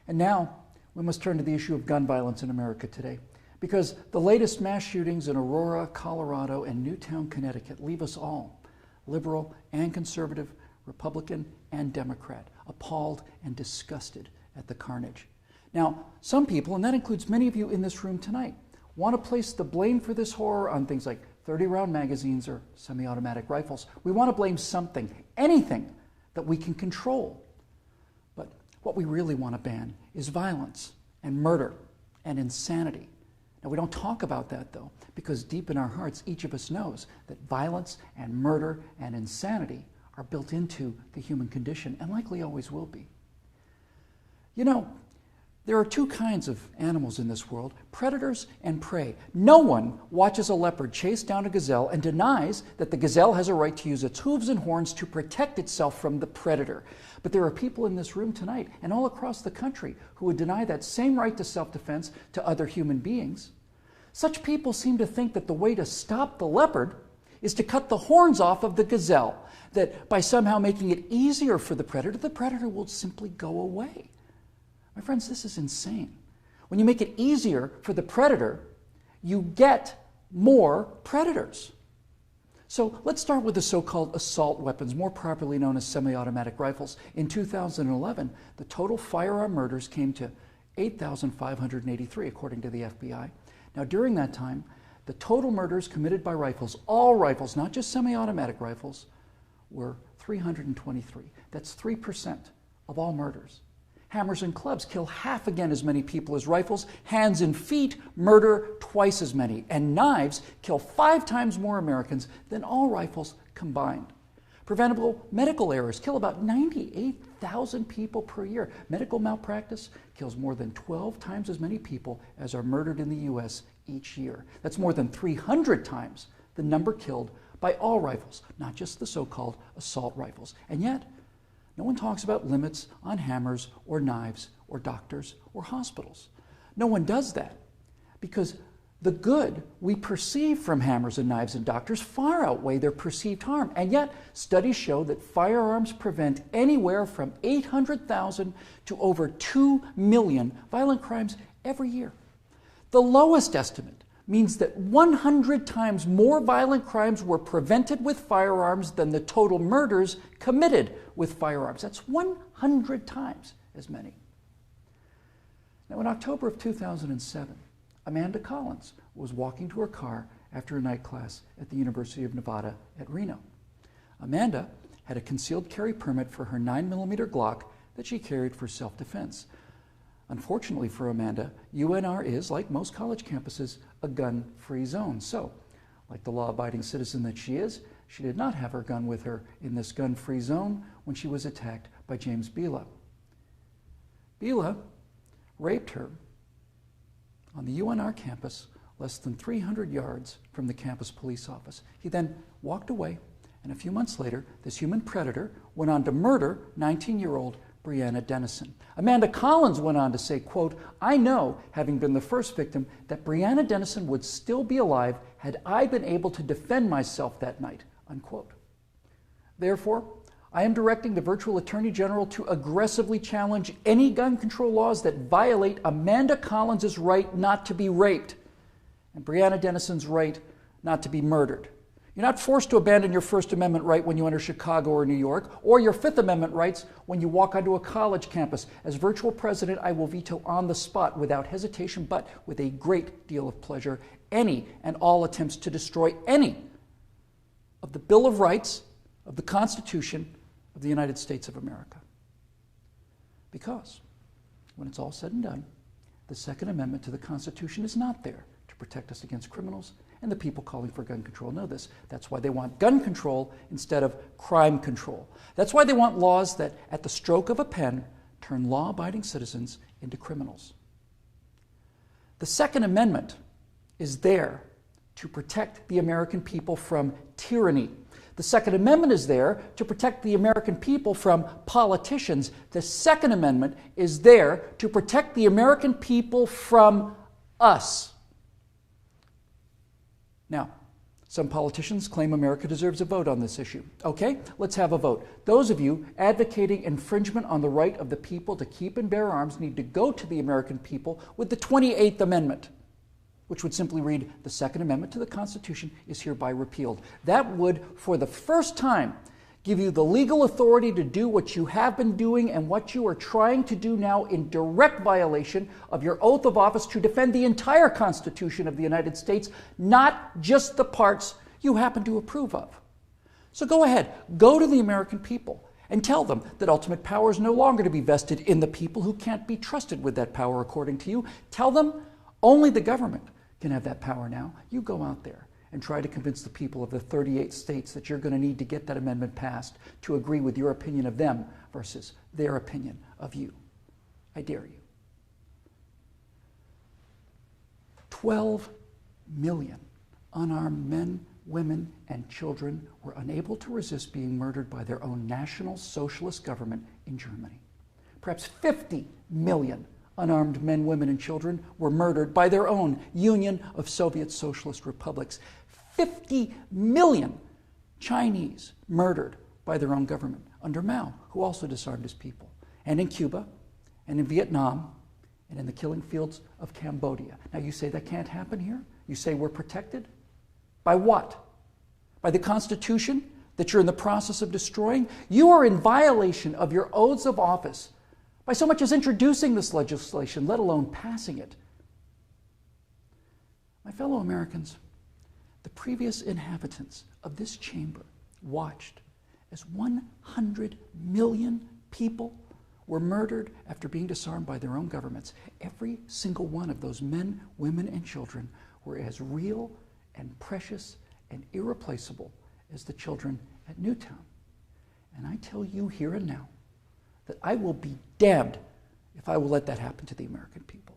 And now we must turn to the issue of gun violence in America today, because the latest mass shootings in Aurora, Colorado, and Newtown, Connecticut leave us all, liberal and conservative, Republican and Democrat, appalled and disgusted at the carnage. Now, some people, and that includes many of you in this room tonight, want to place the blame for this horror on things like 30-round magazines or semi-automatic rifles. We want to blame something, anything that we can control. But what we really want to ban is violence and murder and insanity. Now, we don't talk about that, though, because deep in our hearts, each of us knows that violence and murder and insanity are built into the human condition and likely always will be. You know, there are two kinds of animals in this world, predators and prey. No one watches a leopard chase down a gazelle and denies that the gazelle has a right to use its hooves and horns to protect itself from the predator. But there are people in this room tonight and all across the country who would deny that same right to self-defense to other human beings. Such people seem to think that the way to stop the leopard is to cut the horns off of the gazelle, that by somehow making it easier for the predator will simply go away. My friends, this is insane. When you make it easier for the predator, you get more predators. So let's start with the so-called assault weapons, more properly known as semi-automatic rifles. In 2011, the total firearm murders came to 8,583, according to the FBI. Now, during that time, the total murders committed by rifles, all rifles, not just semi-automatic rifles, were 323. That's 3% of all murders. Hammers and clubs kill half again as many people as rifles. Hands and feet murder twice as many. And knives kill 5 times more Americans than all rifles combined. Preventable medical errors kill about 98,000 people per year. Medical malpractice kills more than 12 times as many people as are murdered in the U.S. each year. That's more than 300 times the number killed by all rifles, not just the so-called assault rifles. And yet, no one talks about limits on hammers or knives or doctors or hospitals. No one does that because the good we perceive from hammers and knives and doctors far outweigh their perceived harm. And yet, studies show that firearms prevent anywhere from 800,000 to over 2 million violent crimes every year. The lowest estimate means that 100 times more violent crimes were prevented with firearms than the total murders committed with firearms. That's 100 times as many. Now, in October of 2007, Amanda Collins was walking to her car after a night class at the University of Nevada at Reno. Amanda had a concealed carry permit for her 9mm Glock that she carried for self-defense. Unfortunately for Amanda, UNR is, like most college campuses, a gun-free zone. So, like the law-abiding citizen that she is, she did not have her gun with her in this gun-free zone when she was attacked by James Bila. Bila raped her on the UNR campus less than 300 yards from the campus police office. He then walked away, and a few months later, this human predator went on to murder 19-year-old Breonna Dennison. Amanda Collins went on to say, quote, "I know, having been the first victim, that Breonna Dennison would still be alive had I been able to defend myself that night," unquote. Therefore, I am directing the virtual Attorney General to aggressively challenge any gun control laws that violate Amanda Collins' right not to be raped and Breonna Dennison's right not to be murdered. You're not forced to abandon your First Amendment right when you enter Chicago or New York, or your Fifth Amendment rights when you walk onto a college campus. As virtual president, I will veto on the spot, without hesitation, but with a great deal of pleasure, any and all attempts to destroy any of the Bill of Rights of the Constitution of the United States of America. Because, when it's all said and done, the Second Amendment to the Constitution is not there to protect us against criminals, and the people calling for gun control know this. That's why they want gun control instead of crime control. That's why they want laws that, at the stroke of a pen, turn law-abiding citizens into criminals. The Second Amendment is there to protect the American people from tyranny. The Second Amendment is there to protect the American people from politicians. The Second Amendment is there to protect the American people from us. Now, Some politicians claim America deserves a vote on this issue. Okay, let's have a vote. Those of you advocating infringement on the right of the people to keep and bear arms need to go to the American people with the 28th Amendment, which would simply read, the Second Amendment to the Constitution is hereby repealed. That would, for the first time, give you the legal authority to do what you have been doing and what you are trying to do now in direct violation of your oath of office to defend the entire Constitution of the United States, not just the parts you happen to approve of. So go ahead, go to the American people and tell them that ultimate power is no longer to be vested in the people who can't be trusted with that power according to you. Tell them only the government can have that power now. You go out there and try to convince the people of the 38 states that you're going to need to get that amendment passed to agree with your opinion of them versus their opinion of you. I dare you. 12 million unarmed men, women, and children were unable to resist being murdered by their own National Socialist government in Germany. Perhaps 50 million unarmed men, women, and children were murdered by their own Union of Soviet Socialist Republics. 50 million Chinese murdered by their own government under Mao, who also disarmed his people. And in Cuba, and in Vietnam, and in the killing fields of Cambodia. Now you say that can't happen here? You say we're protected? By what? By the Constitution that you're in the process of destroying? You are in violation of your oaths of office by so much as introducing this legislation, let alone passing it. My fellow Americans, the previous inhabitants of this chamber watched as 100 million people were murdered after being disarmed by their own governments. Every single one of those men, women, and children were as real and precious and irreplaceable as the children at Newtown. And I tell you here and now that I will be damned if I will let that happen to the American people.